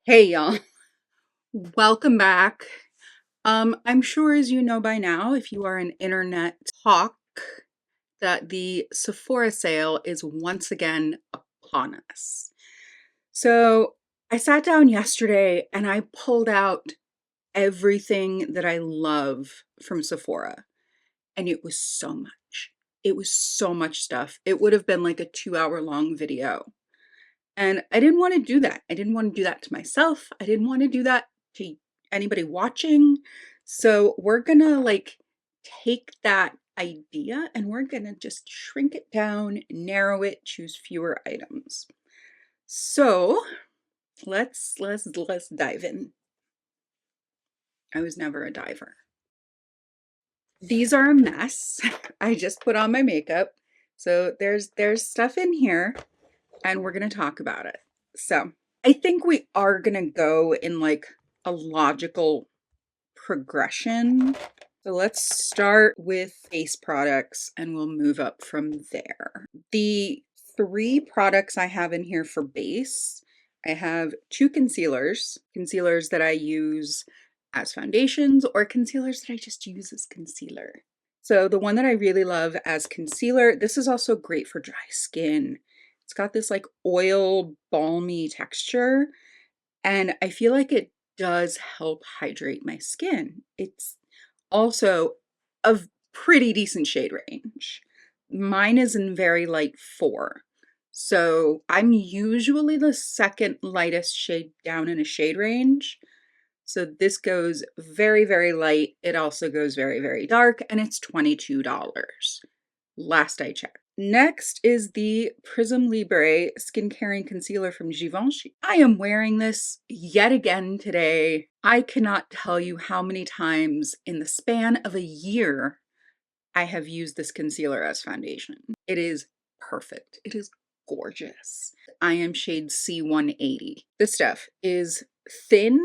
Hey y'all, welcome back. I'm sure as you know by now, if you are an internet hawk, that the Sephora sale is once again upon us. So I sat down yesterday and I pulled out everything that I love from Sephora, and it was so much. It was so much stuff. It would have been like a 2 hour long video. And I didn't want to do that. I didn't want to do that to myself. I didn't want to do that to anybody watching. So we're gonna like take that idea and we're gonna just shrink it down, narrow it, choose fewer items. So let's dive in. I was never a diver. These are a mess. I just put on my makeup. So there's stuff in here and we're gonna talk about it. So I think we are gonna go in like a logical progression. So let's start with face products and we'll move up from there. The three products I have in here for base, I have two concealers that I use as foundations or concealers that I just use as concealer. So the one that I really love as concealer, this is also great for dry skin. It's got this like oil balmy texture, and I feel like it does help hydrate my skin. It's also a pretty decent shade range. Mine is in very light 4. So I'm usually the second lightest shade down in a shade range. So this goes very, very light. It also goes very, very dark, and it's $22. Last I checked. Next is the Prism Libre Skin Caring Concealer from Givenchy. I am wearing this yet again today. I cannot tell you how many times in the span of a year I have used this concealer as foundation. It is perfect. It is gorgeous. I am shade C180. This stuff is thin,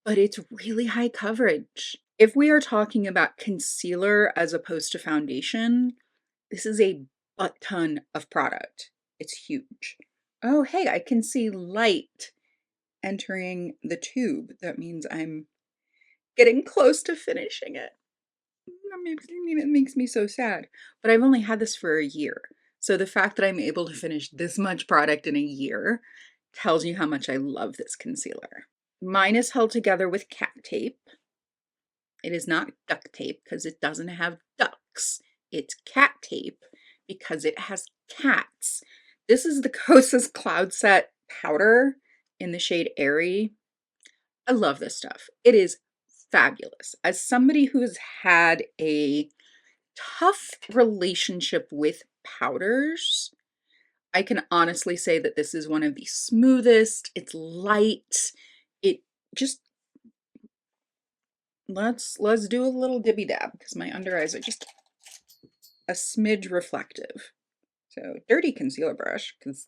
but it's really high coverage. If we are talking about concealer as opposed to foundation, this is a butt ton of product. It's huge. Oh, hey, I can see light entering the tube. That means I'm getting close to finishing it. It makes me so sad. But I've only had this for a year. So the fact that I'm able to finish this much product in a year tells you how much I love this concealer. Mine is held together with cat tape. It is not duct tape because it doesn't have ducks. It's cat tape because it has cats. This is the Kosas Cloud Set powder in the shade Airy. I love this stuff. It is fabulous. As somebody who's had a tough relationship with powders, I can honestly say that this is one of the smoothest. It's light. It just let's do a little dibby dab because my under eyes are just a smidge reflective. So dirty concealer brush because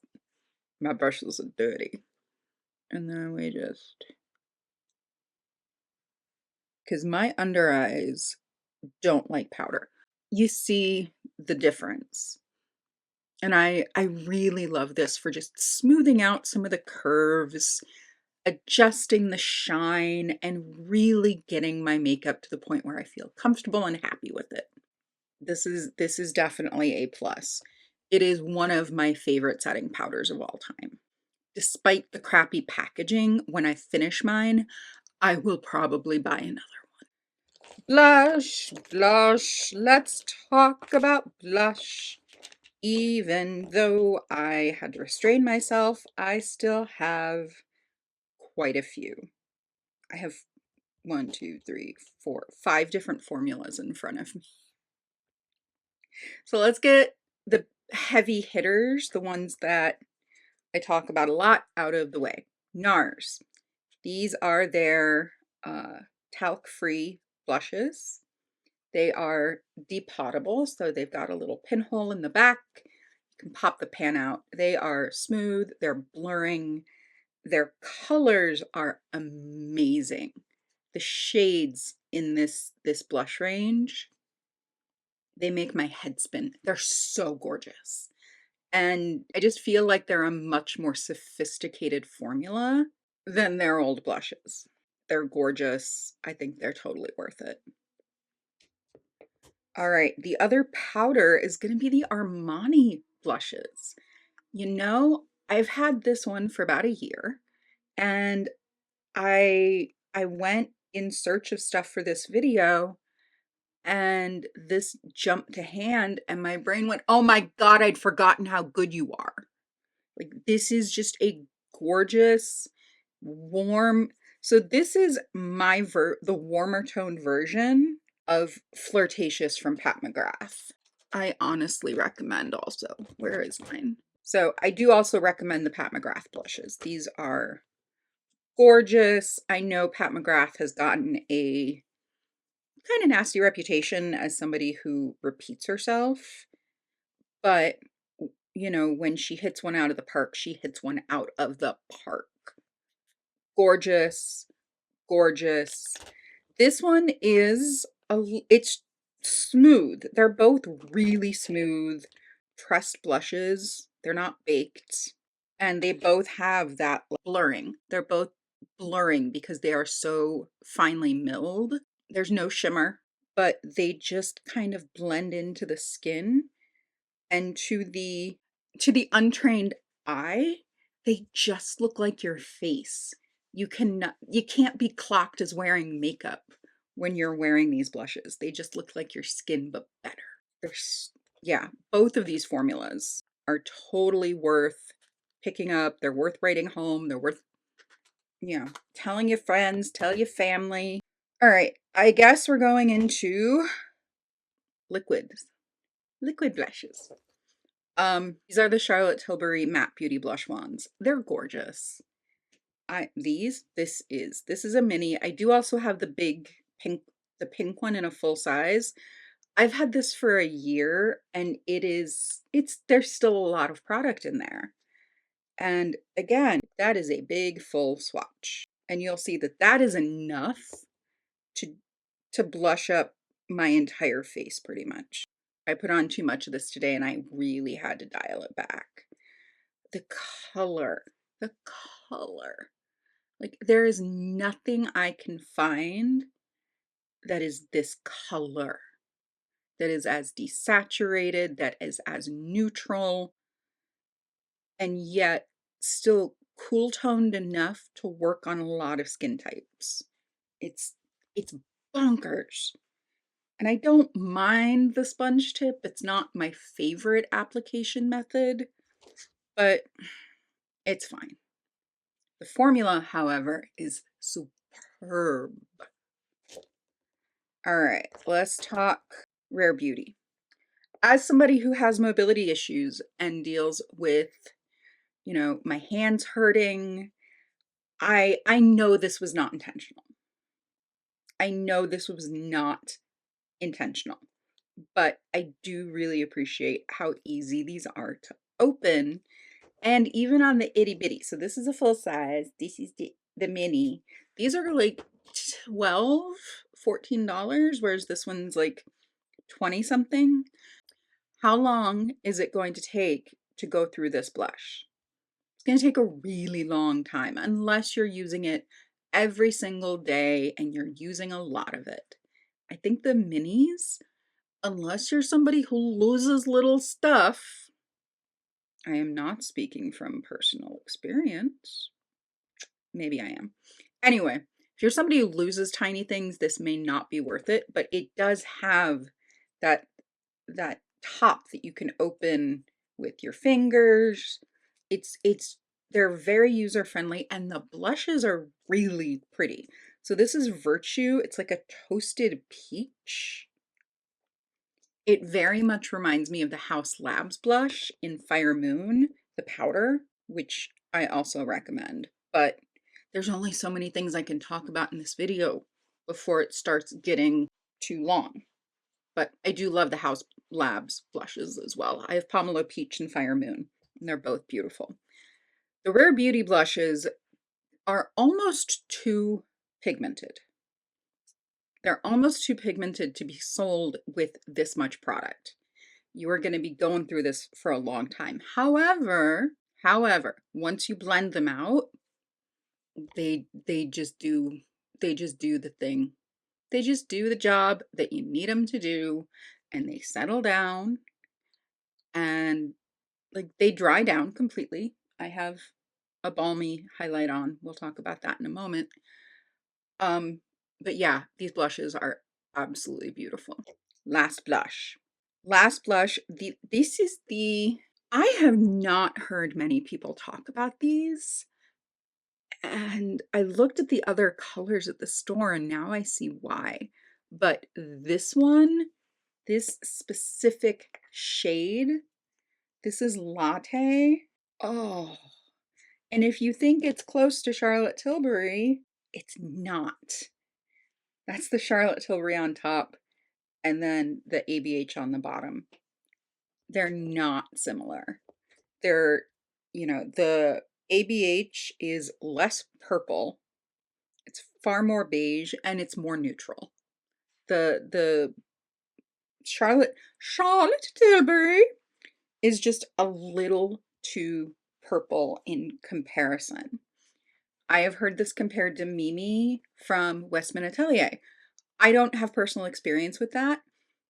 my brushes are dirty. And then we just, because my under eyes don't like powder. You see the difference. And I really love this for just smoothing out some of the curves, adjusting the shine, and really getting my makeup to the point where I feel comfortable and happy with it. This is definitely a plus. It is one of my favorite setting powders of all time. Despite the crappy packaging, when I finish mine, I will probably buy another one. Blush, blush, let's talk about blush. Even though I had to restrain myself, I still have quite a few. I have 1, 2, 3, 4, 5 different formulas in front of me. So let's get the heavy hitters, the ones that I talk about a lot, out of the way. NARS. These are their talc-free blushes. They are depottable, so they've got a little pinhole in the back. You can pop the pan out. They are smooth, they're blurring. Their colors are amazing. The shades in this blush range, they make my head spin. They're so gorgeous. And I just feel like they're a much more sophisticated formula than their old blushes. They're gorgeous. I think they're totally worth it. All right, the other powder is going to be the Armani blushes. You know, I've had this one for about a year, and I went in search of stuff for this video, and this jumped to hand, and my brain went, "Oh my God, I'd forgotten how good you are." Like, this is just a gorgeous, warm. So this is the warmer toned version of Flirtatious from Pat McGrath. I honestly recommend also. Where is mine? So I do also recommend the Pat McGrath blushes. These are gorgeous. I know Pat McGrath has gotten a kind of nasty reputation as somebody who repeats herself, but you know, when she hits one out of the park, she hits one out of the park. Gorgeous, gorgeous. This one is it's smooth. They're both really smooth pressed blushes. They're not baked, and they both have that blurring. They're both blurring because they are so finely milled. There's no shimmer, but they just kind of blend into the skin, and to the untrained eye, they just look like your face. You can't be clocked as wearing makeup when you're wearing these blushes. They just look like your skin, but better. Yeah, both of these formulas are totally worth picking up. They're worth writing home. They're worth, telling your friends, tell your family. All right, I guess we're going into liquids. Liquid blushes. These are the Charlotte Tilbury Matte Beauty Blush Wands. They're gorgeous. This is a mini. I do also have the pink one in a full size. I've had this for a year, and there's still a lot of product in there. And again, that is a big full swatch. And you'll see that that is enough to blush up my entire face pretty much. I put on too much of this today, and I really had to dial it back. The color, the color. Like, there is nothing I can find that is this color, that is as desaturated, that is as neutral, and yet still cool toned enough to work on a lot of skin types. It's bonkers. And I don't mind the sponge tip. It's not my favorite application method, but it's fine. The formula, however, is superb. All right, let's talk Rare Beauty. As somebody who has mobility issues and deals with, my hands hurting, I know this was not intentional. I know this was not intentional, but I do really appreciate how easy these are to open. And even on the itty bitty. So this is a full size. This is the mini. These are like $12, $14, whereas this one's like 20 something. How long is it going to take to go through this blush? It's going to take a really long time unless you're using it every single day and you're using a lot of it. I think the minis, unless you're somebody who loses little stuff, I am not speaking from personal experience. Maybe I am. Anyway, if you're somebody who loses tiny things, this may not be worth it, but it does have that top that you can open with your fingers. They're very user friendly, and the blushes are really pretty. So this is Virtue. It's like a toasted peach. It very much reminds me of the House Labs blush in Fire Moon, the powder, which I also recommend. But there's only so many things I can talk about in this video before it starts getting too long. But I do love the House Labs blushes as well. I have Pomelo Peach and Fire Moon, and they're both beautiful. The Rare Beauty blushes are almost too pigmented. They're almost too pigmented to be sold with this much product. You are going to be going through this for a long time. However, once you blend them out, they just do the thing. They just do the job that you need them to do, and they settle down, and like they dry down completely. I have a balmy highlight on. We'll talk about that in a moment. Um, but yeah, these blushes are absolutely beautiful. Last blush. Last blush, this is the I have not heard many people talk about these. And I looked at the other colors at the store and now I see why. But this one, this specific shade, this is Latte. Oh, and if you think it's close to Charlotte Tilbury, it's not. That's the Charlotte Tilbury on top and then the ABH on the bottom. They're not similar. They're, the ABH is less purple. It's far more beige and it's more neutral. The Charlotte Tilbury is just a little too purple in comparison. I have heard this compared to Mimi from Westman Atelier. I don't have personal experience with that,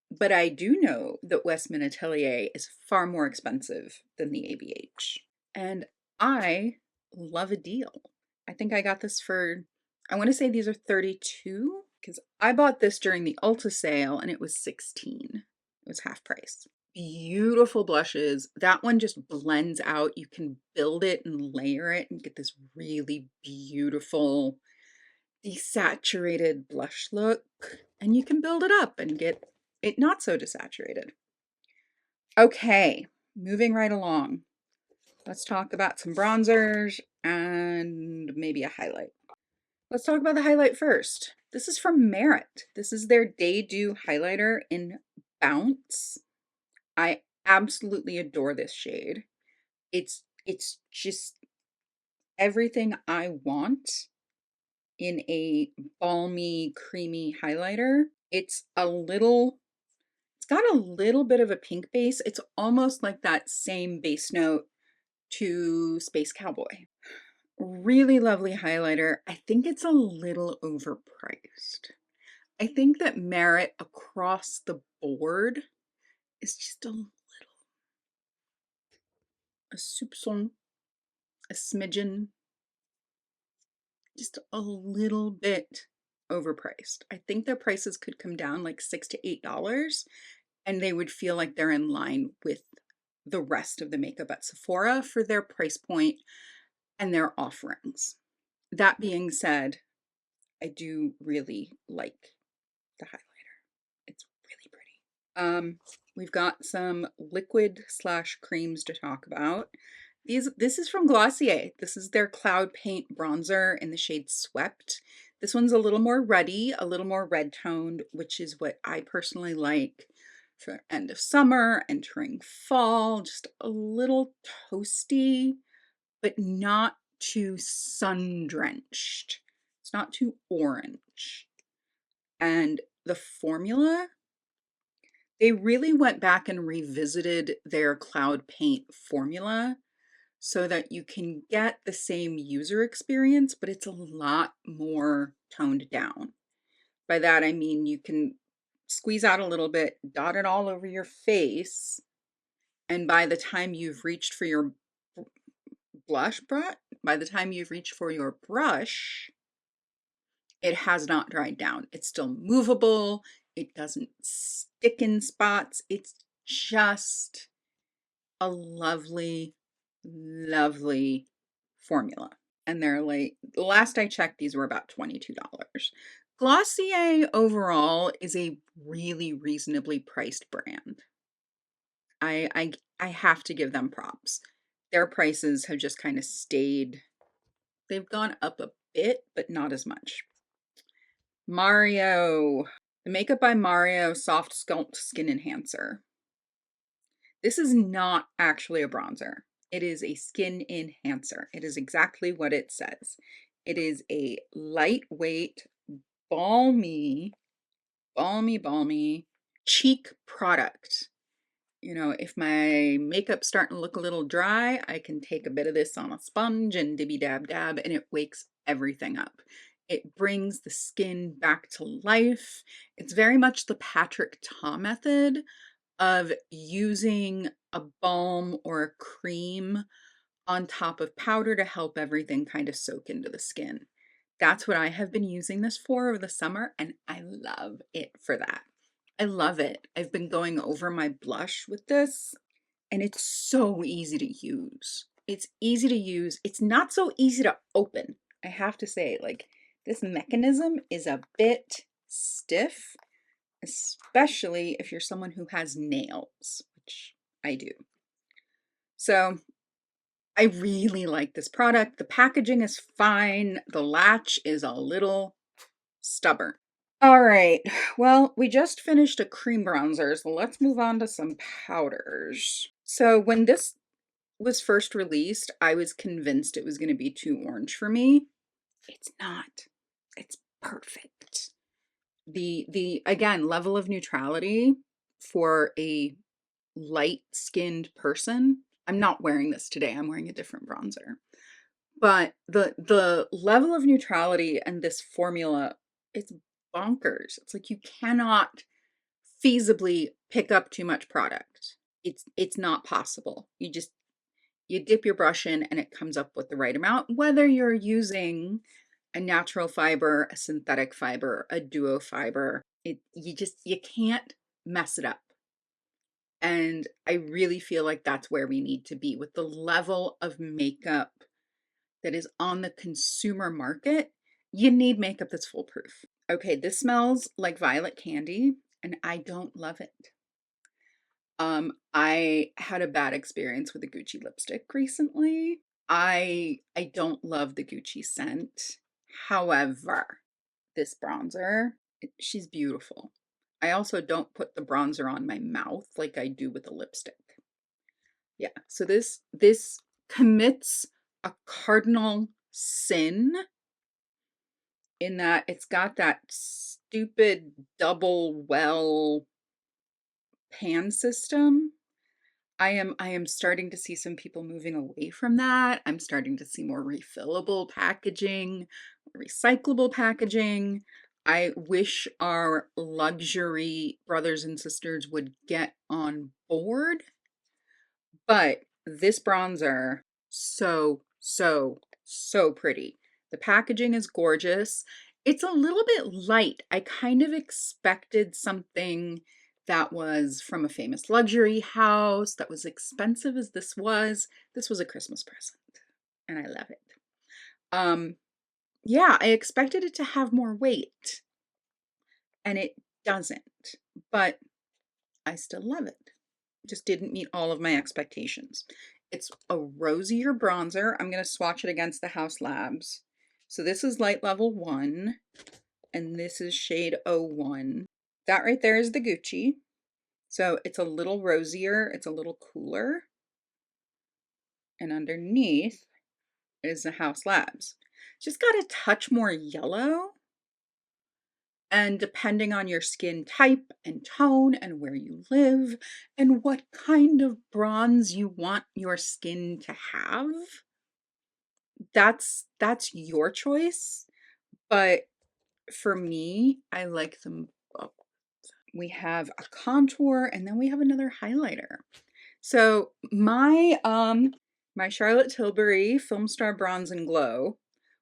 but I do know that Westman Atelier is far more expensive than the ABH. And I love a deal. I think I got this for, I want to say these are 32 because I bought this during the Ulta sale and it was 16. It was half price. Beautiful blushes. That one just blends out. You can build it and layer it and get this really beautiful desaturated blush look. And you can build it up and get it not so desaturated. Okay, moving right along. Let's talk about some bronzers and maybe a highlight. Let's talk about the highlight first. This is from Merit. This is their Day Dew highlighter in Bounce. I absolutely adore this shade. It's just everything I want in a balmy, creamy highlighter. It's got a little bit of a pink base. It's almost like that same base note to Space Cowboy. Really lovely highlighter. I think it's a little overpriced. I think that Merit across the board is just a soupçon, a smidgen, just a little bit overpriced. I think their prices could come down like $6 to $8 and they would feel like they're in line with the rest of the makeup at Sephora for their price point and their offerings. That being said, I do really like the highlighter. It's really pretty. We've got some liquid / creams to talk about. This is from Glossier. This is their Cloud Paint Bronzer in the shade Swept. This one's a little more ruddy, a little more red toned, which is what I personally like for end of summer, entering fall, just a little toasty, but not too sun-drenched. It's not too orange. And the formula, they really went back and revisited their Cloud Paint formula so that you can get the same user experience, but it's a lot more toned down. By that, I mean you can squeeze out a little bit, dot it all over your face, and by the time you've reached for your brush, it has not dried down. It's still movable. It doesn't stick in spots. It's just a lovely, lovely formula. And they're like, the last I checked, these were about $22. Glossier overall is a really reasonably priced brand. I have to give them props. Their prices have just kind of stayed, they've gone up a bit, but not as much. Mario, the Makeup by Mario Soft Sculpt Skin Enhancer. This is not actually a bronzer. It is a skin enhancer. It is exactly what it says. It is a lightweight, balmy cheek product. You know, if my makeup's starting to look a little dry, I can take a bit of this on a sponge and dibby dab dab, and it everything up. It brings the skin back to life. It's very much the Patrick Ta method of using a balm or a cream on top of powder to help everything kind of soak into the skin. That's what I have been using this for over the summer, and I love it for that. I love it. I've been going over my blush with this, and it's so easy to use. It's easy to use. It's not so easy to open. I have to say, like, this mechanism is a bit stiff, especially if you're someone who has nails, which I do. So I really like this product. The packaging is fine. The latch is a little stubborn. All right, well, we just finished a cream bronzer, so let's move on to some powders. So when this was first released, I was convinced it was going to be too orange for me. It's not. It's perfect. The again, level of neutrality for a light-skinned person. I'm not wearing this today. I'm wearing a different bronzer. But the level of neutrality and this formula, it's bonkers. It's like you cannot feasibly pick up too much product. It's not possible. You dip your brush in and it comes up with the right amount, whether you're using a natural fiber, a synthetic fiber, a duo fiber. You can't mess it up. And I really feel like that's where we need to be with the level of makeup that is on the consumer market. You need makeup that's foolproof. Okay, this smells like violet candy, and I don't love it. I had a bad experience with a Gucci lipstick recently. I don't love the Gucci scent. However, this bronzer, she's beautiful. I also don't put the bronzer on my mouth like I do with a lipstick. Yeah, so this commits a cardinal sin in that it's got that stupid double well pan system. I am starting to see some people moving away from that. I'm starting to see more refillable packaging, recyclable packaging. I wish our luxury brothers and sisters would get on board. But this bronzer, so pretty. The packaging is gorgeous. It's a little bit light. I kind of expected something that was from a famous luxury house that was expensive as this was. This was a Christmas present, and I love it. Yeah, I expected it to have more weight, and it doesn't, but I still love it. Just didn't meet all of my expectations. It's a rosier bronzer. I'm going to swatch it against the House Labs. So this is light level 1, and this is shade 01. That right there is the Gucci. So it's a little rosier, it's a little cooler. And underneath is the House Labs. Just got a touch more yellow. And depending on your skin type and tone and where you live and what kind of bronze you want your skin to have, that's your choice. But for me, I like them both. We have a contour and then we have another highlighter. So my Charlotte Tilbury Film Star Bronze and Glow,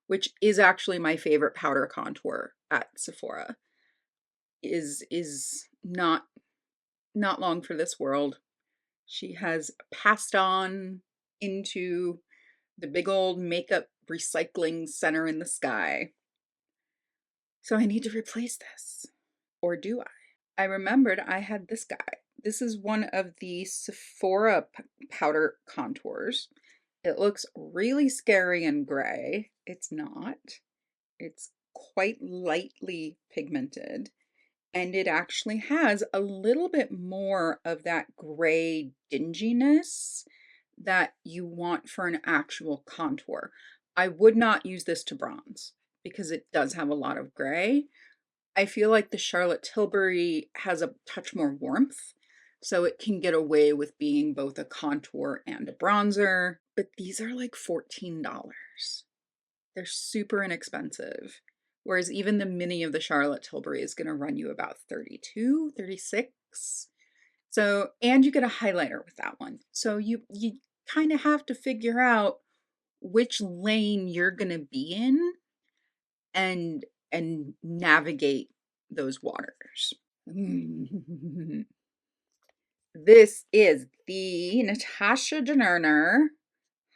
which is actually my favorite powder contour at Sephora, is not long for this world. She has passed on into the big old makeup recycling center in the sky. So I need to replace this. Or do I? I remembered I had this guy. This is one of the Sephora powder contours. It looks really scary and gray. It's not. It's quite lightly pigmented. And it actually has a little bit more of that gray dinginess that you want for an actual contour. I would not use this to bronze because it does have a lot of gray. I feel like the Charlotte Tilbury has a touch more warmth, so it can get away with being both a contour and a bronzer. But these are like $14. They're super inexpensive. Whereas even the mini of the Charlotte Tilbury is going to run you about 32, 36. So, and you get a highlighter with that one. So you kind of have to figure out which lane you're going to be in and navigate those waters. This is the Natasha Denona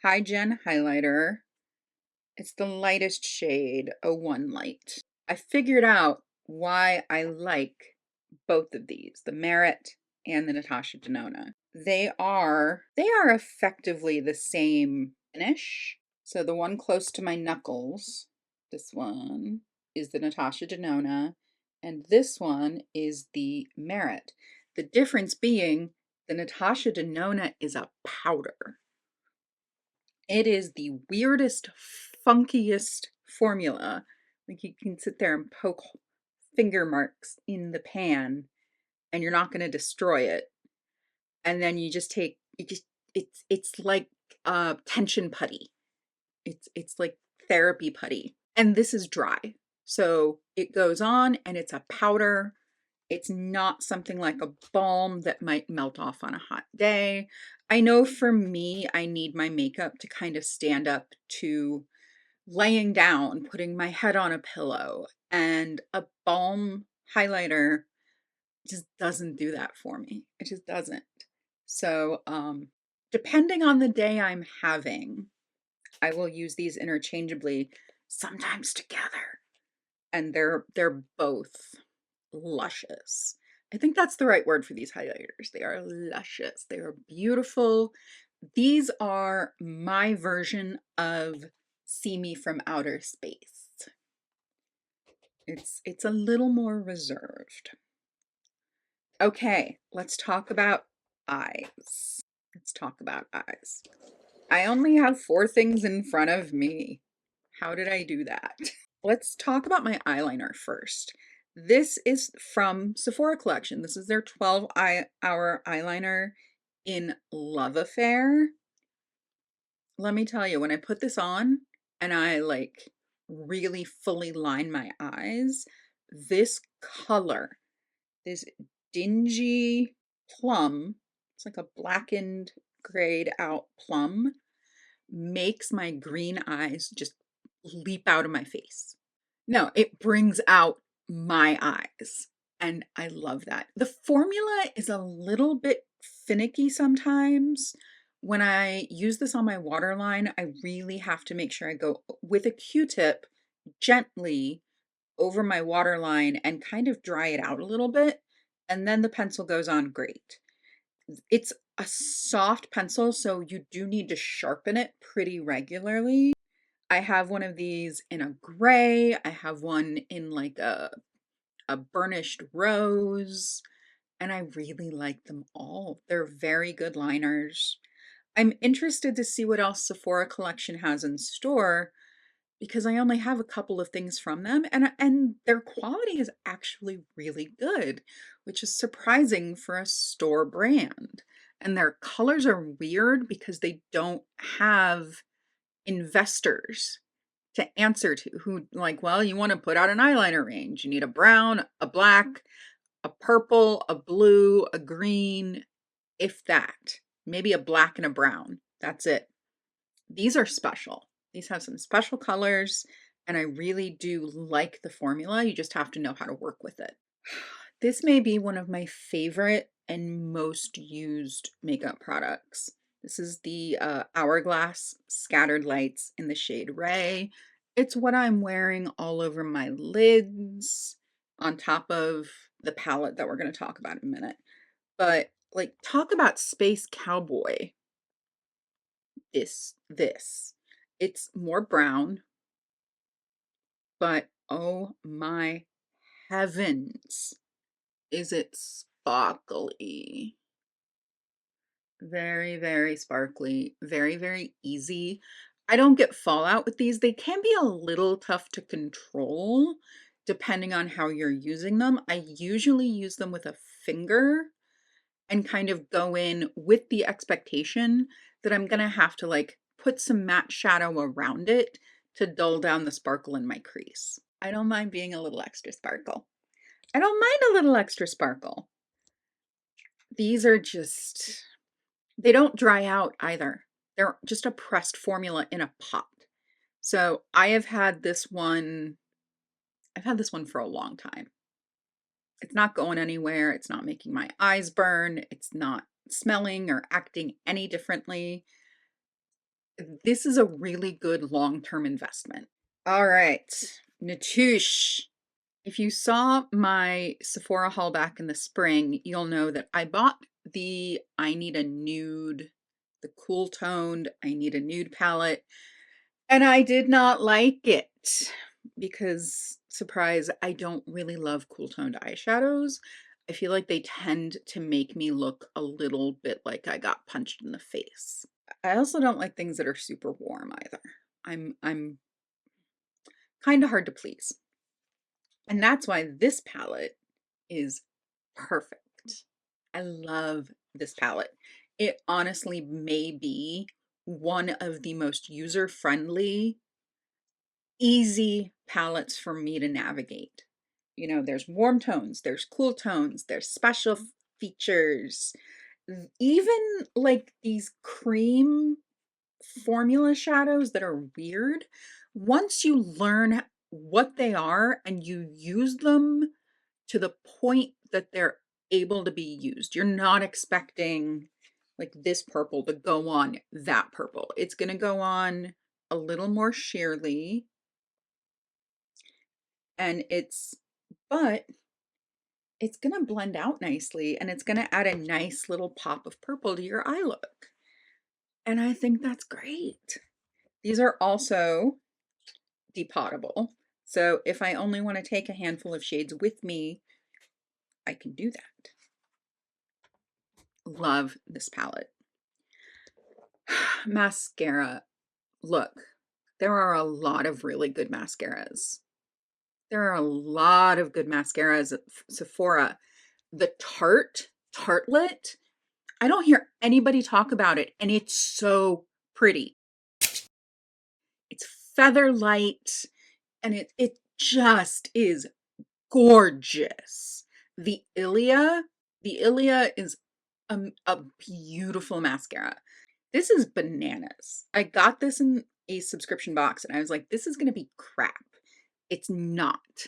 High Gen Highlighter. It's the lightest shade, 01 Light. I figured out why I like both of these, the Merit and the Natasha Denona. They are effectively the same finish. So the one close to my knuckles, this one is the Natasha Denona, and this one is the Merit. The difference being the Natasha Denona is a powder. It is the weirdest, funkiest formula. Like you can sit there and poke finger marks in the pan and you're not going to destroy it. And then you just take it's like tension putty. It's like therapy putty. And this is dry. So it goes on and it's a powder. It's not something like a balm that might melt off on a hot day. I know for me, I need my makeup to kind of stand up to laying down, putting my head on a pillow, and a balm highlighter just doesn't do that for me. It just doesn't. So, depending on the day I'm having, I will use these interchangeably, sometimes together. And they're both luscious. I think that's the right word for these highlighters. They are luscious. They are beautiful. These are my version of See Me from Outer Space. It's a little more reserved. Okay, let's talk about eyes. Let's talk about eyes. I only have 4 things in front of me. How did I do that? Let's talk about my eyeliner first. This is from Sephora collection. This is their 12-hour eyeliner in Love Affair. Let me tell you, when I put this on and I like really fully line my eyes, this color, this dingy plum, it's like a blackened, grayed out plum, makes my green eyes just leap out of my face. No, it brings out my eyes. And I love that. The formula is a little bit finicky sometimes. When I use this on my waterline, I really have to make sure I go with a Q-tip gently over my waterline and kind of dry it out a little bit. And then the pencil goes on great. It's a soft pencil, so you do need to sharpen it pretty regularly. I have one of these in a gray. I have one in like a burnished rose, and I really like them all. They're very good liners. I'm interested to see what else Sephora collection has in store because I only have a couple of things from them, and their quality is actually really good, which is surprising for a store brand. And their colors are weird because they don't have investors to answer to who like, well, you want to put out an eyeliner range. You need a brown, a black, a purple, a blue, a green, if that. Maybe a black and a brown. That's it. These are special. These have some special colors, and I really do like the formula. You just have to know how to work with it. This may be one of my favorite and most used makeup products. This is the Hourglass Scattered Lights in the shade Ray. It's what I'm wearing all over my lids, on top of the palette that we're going to talk about in a minute. But like, talk about Space Cowboy. This. It's more brown, but oh my heavens, is it sparkly. Very, very sparkly, very, very easy. I don't get fallout with these. They can be a little tough to control depending on how you're using them. I usually use them with a finger and kind of go in with the expectation that I'm gonna have to like put some matte shadow around it to dull down the sparkle in my crease. I don't mind being a little extra sparkle. I don't mind a little extra sparkle. These are just, they don't dry out either. They're just a pressed formula in a pot. So I have had this one, I've had this one for a long time. It's not going anywhere. It's not making my eyes burn. It's not smelling or acting any differently. This is a really good long-term investment. All right, Natush. If you saw my Sephora haul back in the spring, you'll know that I bought the I Need a Nude, the cool toned I Need a Nude palette, and I did not like it because, surprise, I don't really love cool toned eyeshadows. I feel like they tend to make me look a little bit like I got punched in the face. I also don't like things that are super warm either. I'm kind of hard to please. And that's why this palette is perfect. I love this palette. It honestly may be one of the most user-friendly, easy palettes for me to navigate. You know, there's warm tones, there's cool tones, there's special features, even like these cream formula shadows that are weird. Once you learn what they are and you use them to the point that they're able to be used, you're not expecting like this purple to go on that purple. It's going to go on a little more sheerly, and but it's going to blend out nicely, and it's going to add a nice little pop of purple to your eye look. And I think that's great. These are also depottable. So if I only want to take a handful of shades with me, I can do that. Love this palette. Mascara. Look, there are a lot of really good mascaras. There are a lot of good mascaras at Sephora. The Tartlet, I don't hear anybody talk about it, and it's so pretty. It's feather light, and it just is gorgeous. The Ilia is a beautiful mascara. This is bananas. I got this in a subscription box, and I was like, this is going to be crap. It's not.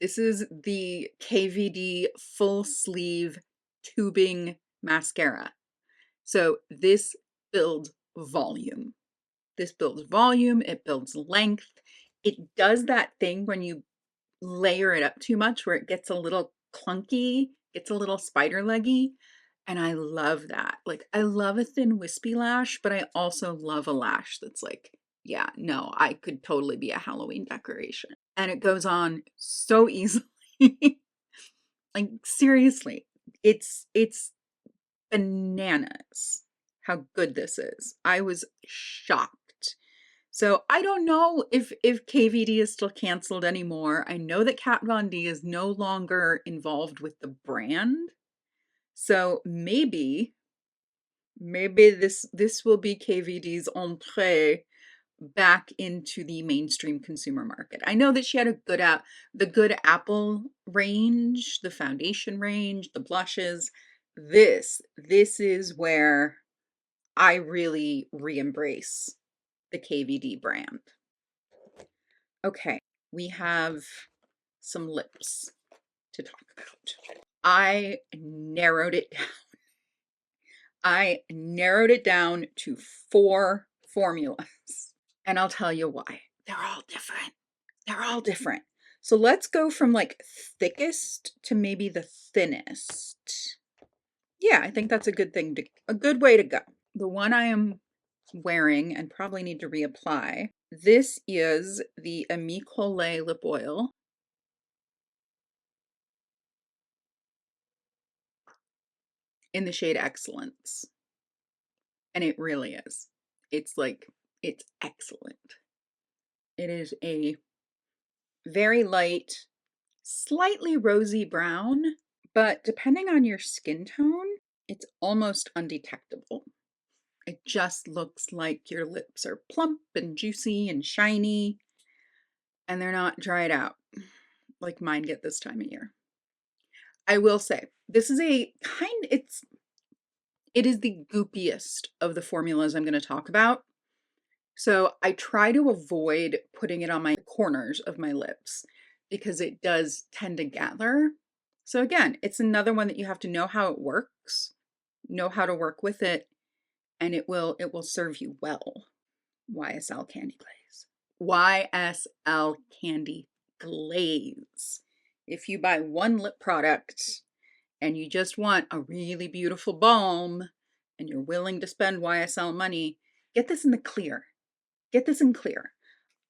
This is the KVD full sleeve tubing mascara. So this builds volume. This builds volume, it builds length. It does that thing when you layer it up too much where it gets a little clunky, gets a little spider leggy. And I love that. Like, I love a thin wispy lash, but I also love a lash that's like, yeah, no, I could totally be a Halloween decoration. And it goes on so easily. Like, seriously, it's bananas how good this is. I was shocked. So I don't know if KVD is still canceled anymore. I know that Kat Von D is no longer involved with the brand. So maybe this will be KVD's entrée back into the mainstream consumer market. I know that she had the Good Apple range, the foundation range, the blushes. This is where I really re-embrace the KVD brand. Okay, we have some lips to talk about. I narrowed it down. I narrowed it down to 4 formulas, and I'll tell you why. They're all different. They're all different. So let's go from like thickest to maybe the thinnest. Yeah, I think that's a good way to go. The one I am wearing and probably need to reapply. This is the Ami Collet lip oil. In the shade Excellence. And it really is. It's like, it's excellent. It is a very light, slightly rosy brown, but depending on your skin tone, it's almost undetectable. It just looks like your lips are plump and juicy and shiny. and they're not dried out like mine get this time of year. I will say, this is it is the goopiest of the formulas I'm going to talk about. So I try to avoid putting it on my corners of my lips because it does tend to gather. So again, it's another one that you have to know how it works, know how to work with it, and it will serve you well. YSL Candy Glaze. YSL Candy Glaze. If you buy one lip product and you just want a really beautiful balm and you're willing to spend YSL money, get this in the clear. Get this in clear.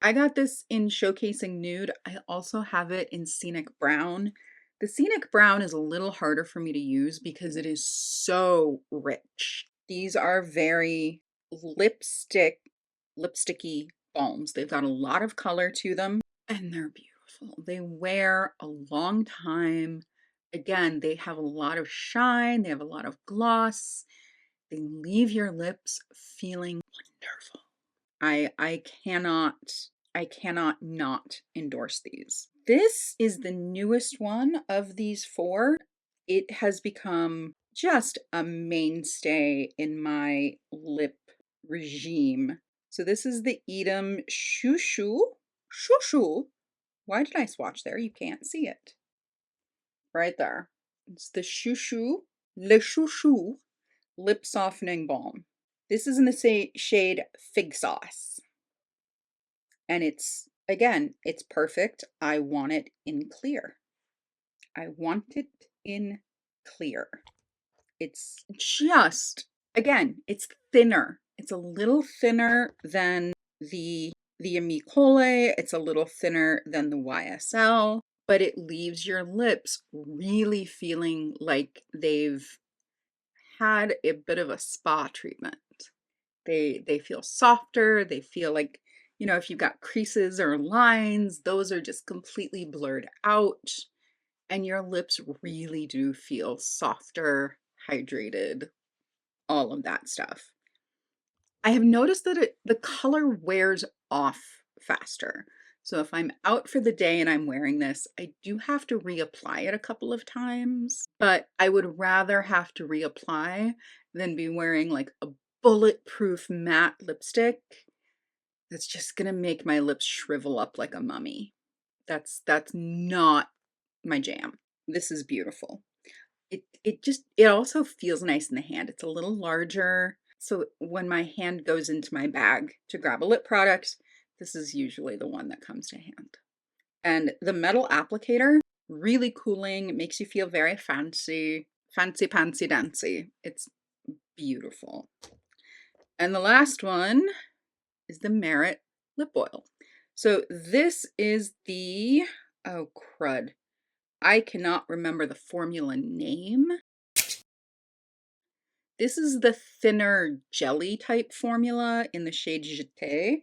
I got this in Showcasing Nude. I also have it in Scenic Brown. The Scenic Brown is a little harder for me to use because it is so rich. These are very lipsticky balms. They've got a lot of color to them and they're beautiful. They wear a long time. Again, they have a lot of shine. They have a lot of gloss. They leave your lips feeling wonderful. I cannot not endorse these. This is the newest one of these four. It has become just a mainstay in my lip regime. So this is the Edam Shushu. Shushu. Why did I swatch there? You can't see it. Right there. It's the Shushu, Le Shushu Lip Softening Balm. This is in the shade Fig Sauce. And it's, again, it's perfect. I want it in clear. I want it in clear. It's just, again, it's thinner. It's a little thinner than the Amicole. It's a little thinner than the YSL, but it leaves your lips really feeling like they've had a bit of a spa treatment. They feel softer. They feel like, you know, if you've got creases or lines, those are just completely blurred out. And your lips really do feel softer, hydrated, all of that stuff. I have noticed that the color wears off faster. So if I'm out for the day and I'm wearing this, I do have to reapply it a couple of times, but I would rather have to reapply than be wearing like a bulletproof matte lipstick that's just gonna make my lips shrivel up like a mummy. That's not my jam. This is beautiful. It also feels nice in the hand. It's a little larger. So when my hand goes into my bag to grab a lip product, this is usually the one that comes to hand. And the metal applicator, really cooling, makes you feel very fancy, fancy, pantsy, dancy. It's beautiful. And the last one is the Merit lip oil. So this is the, oh crud, I cannot remember the formula name. This is the thinner jelly type formula in the shade Jeté.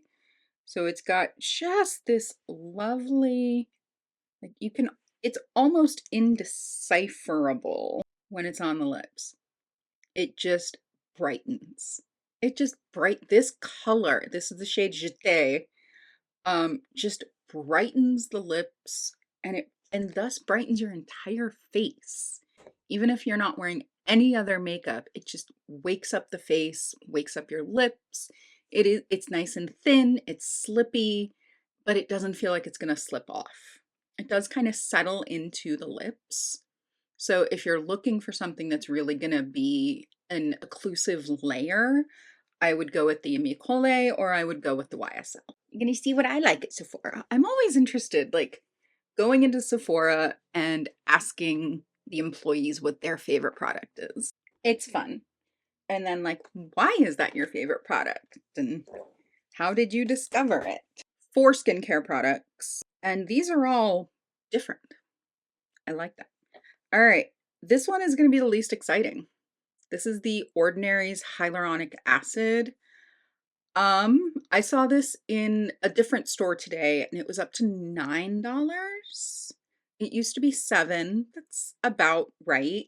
So it's got just this lovely, like it's almost indecipherable when it's on the lips. It just brightens. This color, this is the shade Jeté, just brightens the lips and thus brightens your entire face. Even if you're not wearing any other makeup, it just wakes up the face, wakes up your lips. It's nice and thin, it's slippy, but it doesn't feel like it's gonna slip off. It does kind of settle into the lips. So if you're looking for something that's really gonna be an occlusive layer, I would go with the Amicole or I would go with the YSL. You're gonna see what I like at Sephora. I'm always interested, like going into Sephora and asking the employees what their favorite product is. It's fun. And then like, why is that your favorite product? And how did you discover it? 4 skincare products. And these are all different. I like that. All right. This one is going to be the least exciting. This is the Ordinary's Hyaluronic Acid. I saw this in a different store today and it was up to $9. It used to be $7. That's about right.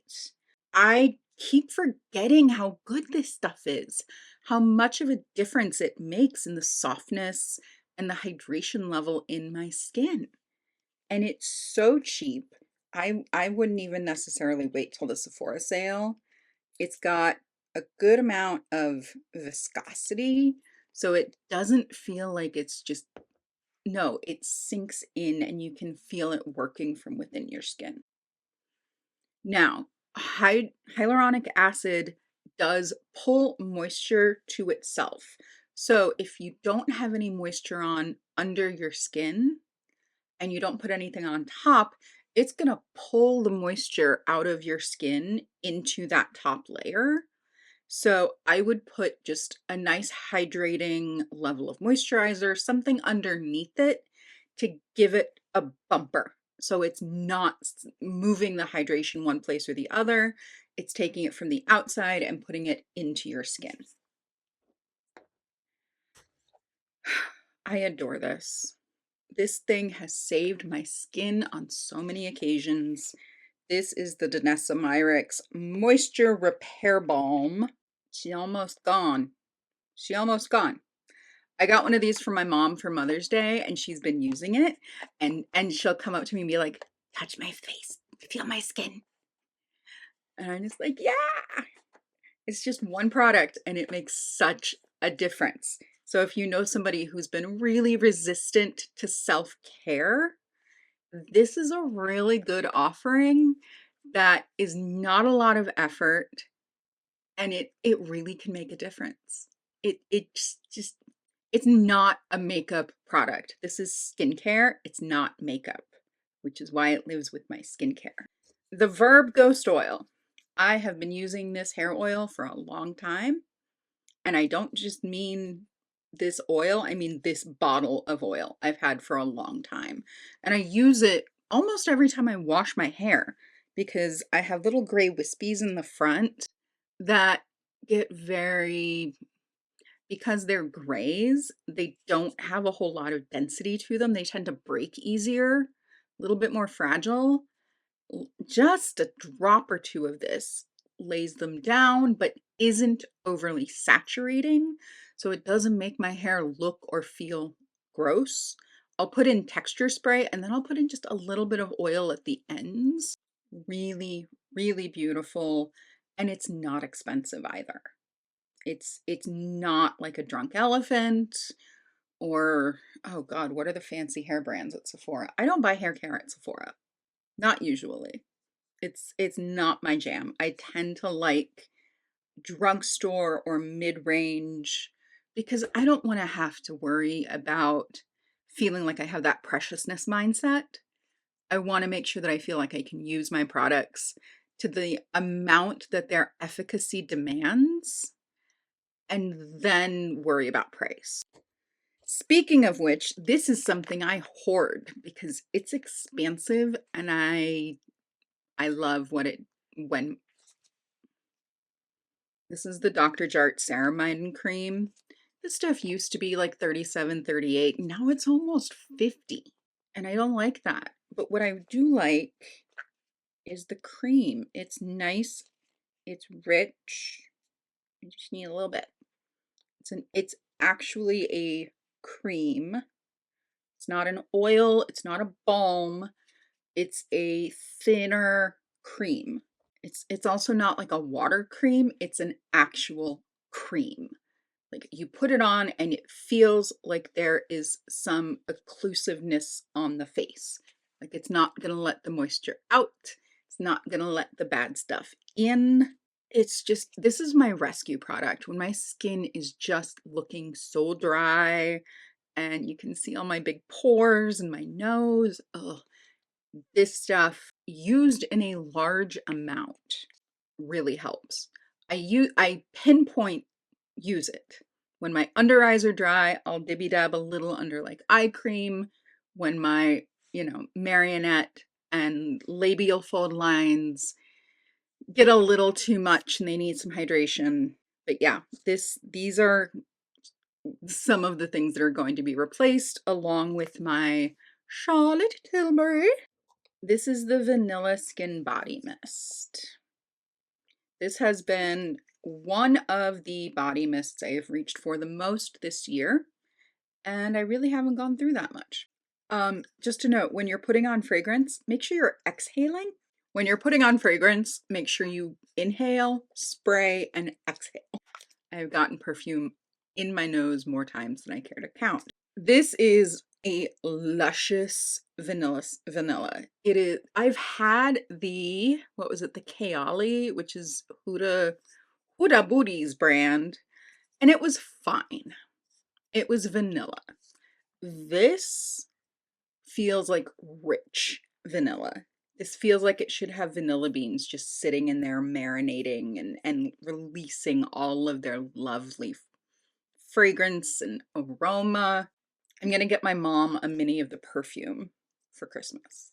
I keep forgetting how good this stuff is, how much of a difference it makes in the softness and the hydration level in my skin. And it's so cheap. I wouldn't even necessarily wait till the Sephora sale. It's got a good amount of viscosity, so it doesn't feel like it's just, no, it sinks in and you can feel it working from within your skin. Now, hyaluronic acid does pull moisture to itself. So if you don't have any moisture on under your skin and you don't put anything on top, it's going to pull the moisture out of your skin into that top layer. So I would put just a nice hydrating level of moisturizer, something underneath it to give it a bumper. So it's not moving the hydration one place or the other. It's taking it from the outside and putting it into your skin. I adore this. This thing has saved my skin on so many occasions. This is the Danessa Myricks Moisture Repair Balm. She almost gone. She almost gone. I got one of these for my mom for Mother's Day, and she's been using it, and she'll come up to me and be like, touch my face, feel my skin. And I'm just like, yeah. It's just one product and it makes such a difference. So if you know somebody who's been really resistant to self-care, this is a really good offering that is not a lot of effort, and it really can make a difference. It's just it's not a makeup product. This is skincare. It's not makeup, which is why it lives with my skincare. The Verb Ghost Oil. I have been using this hair oil for a long time, and I don't just mean this oil, I mean this bottle of oil I've had for a long time. And I use it almost every time I wash my hair because I have little gray wispies in the front that get very, because they're grays, they don't have a whole lot of density to them. They tend to break easier, a little bit more fragile. Just a drop or two of this lays them down, but isn't overly saturating, so it doesn't make my hair look or feel gross. I'll put in texture spray and then I'll put in just a little bit of oil at the ends. Really, really beautiful, and it's not expensive either. It's not like a Drunk Elephant or, oh God, what are the fancy hair brands at Sephora? I don't buy hair care at Sephora. Not usually. It's not my jam. I tend to like drugstore or mid-range because I don't want to have to worry about feeling like I have that preciousness mindset. I want to make sure that I feel like I can use my products to the amount that their efficacy demands and then worry about price. Speaking of which, this is something I hoard because it's expansive and I love when this is the Dr. Jart Ceramide Cream. This stuff used to be like 37, 38. Now it's almost 50. And I don't like that. But what I do like is the cream. It's nice. It's rich. I just need a little bit. It's actually a cream. It's not an oil. It's not a balm. It's a thinner cream. It's also not like a water cream. It's an actual cream. Like you put it on and it feels like there is some occlusiveness on the face. Like it's not going to let the moisture out. It's not going to let the bad stuff in. It's just, this is my rescue product when my skin is just looking so dry and you can see all my big pores and my nose. Ugh. This stuff used in a large amount really helps. I pinpoint use it. When my under eyes are dry, I'll dibby dab a little under like eye cream. When my, marionette and labial fold lines get a little too much and they need some hydration. But yeah, these are some of the things that are going to be replaced along with my Charlotte Tilbury. This is the Vanilla Skin Body Mist. This has been one of the body mists I have reached for the most this year. and I really haven't gone through that much. Just to note, when you're putting on fragrance, make sure you're exhaling. When you're putting on fragrance, make sure you inhale, spray, and exhale. I've gotten perfume in my nose more times than I care to count. This is a luscious vanilla. It is, I've had the, what was it, the Kayali, which is Huda Booty's brand, and it was fine. It was vanilla. This feels like rich vanilla. This feels like it should have vanilla beans just sitting in there marinating and releasing all of their lovely fragrance and aroma. I'm going to get my mom a mini of the perfume for Christmas.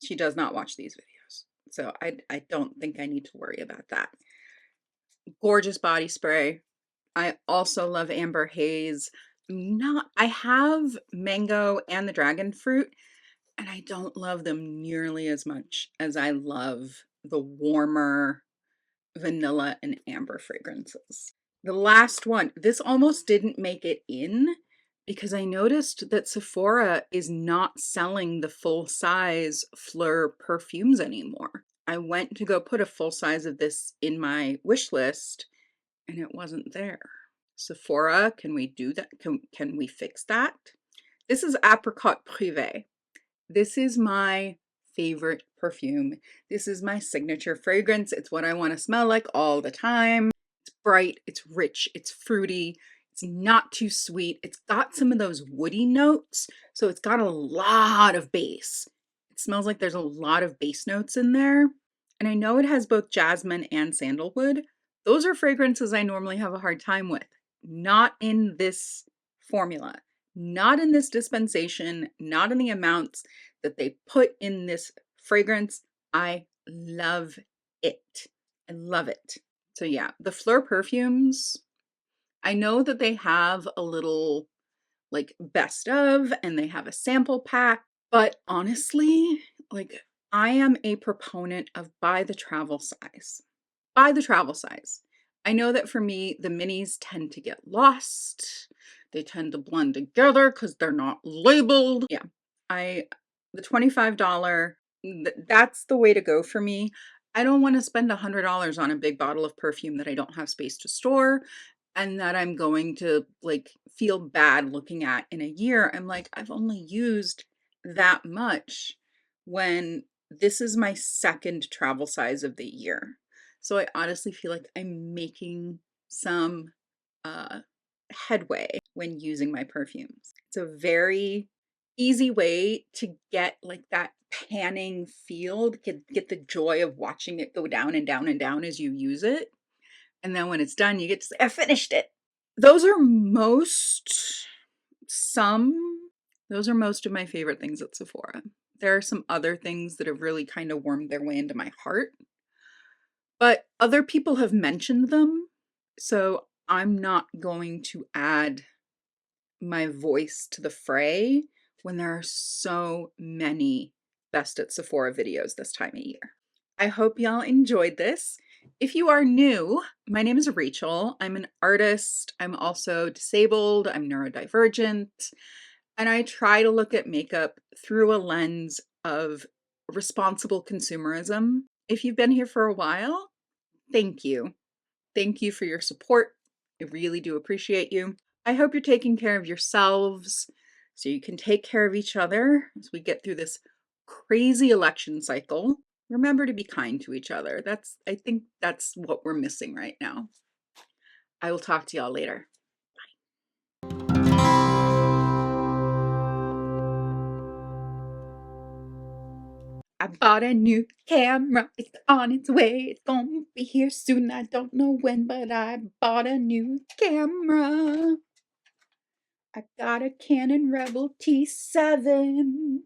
She does not watch these videos, so I don't think I need to worry about that. Gorgeous body spray. I also love Amber Haze. I have mango and the dragon fruit, and I don't love them nearly as much as I love the warmer vanilla and amber fragrances. The last one, this almost didn't make it in because I noticed that Sephora is not selling the full size Fleur perfumes anymore. I went to go put a full size of this in my wish list and it wasn't there. Sephora, can we do that? Can we fix that? This is Apricot Privé. This is my favorite perfume. This is my signature fragrance. It's what I want to smell like all the time. It's bright, it's rich, it's fruity, it's not too sweet. It's got some of those woody notes, so it's got a lot of bass. It smells like there's a lot of bass notes in there. And I know it has both jasmine and sandalwood. Those are fragrances I normally have a hard time with. Not in this formula. Not in this dispensation, not in the amounts that they put in this fragrance. I love it. I love it. So yeah, the Fleur perfumes, I know that they have a little like best of and they have a sample pack, but honestly, like I am a proponent of buy the travel size. Buy the travel size. I know that for me, the minis tend to get lost. They tend to blend together because they're not labeled. Yeah, the $25, that's the way to go for me. I don't want to spend $100 on a big bottle of perfume that I don't have space to store and that I'm going to like feel bad looking at in a year. I'm like, I've only used that much when this is my second travel size of the year. So I honestly feel like I'm making some headway when using my perfumes. It's a very easy way to get like that panning feel, get the joy of watching it go down and down and down as you use it. And then when it's done, you get to say, I finished it. Those are most of my favorite things at Sephora. There are some other things that have really kind of wormed their way into my heart, but other people have mentioned them, so I'm not going to add my voice to the fray when there are so many best at Sephora videos this time of year. I hope y'all enjoyed this. If you are new, my name is Rachel. I'm an artist. I'm also disabled. I'm neurodivergent. And I try to look at makeup through a lens of responsible consumerism. If you've been here for a while, thank you. Thank you for your support. I really do appreciate you. I hope you're taking care of yourselves so you can take care of each other as we get through this crazy election cycle. Remember to be kind to each other. I think that's what we're missing right now. I will talk to y'all later. I bought a new camera. It's on its way. It's gonna be here soon. I don't know when, but I bought a new camera. I got a Canon Rebel T7.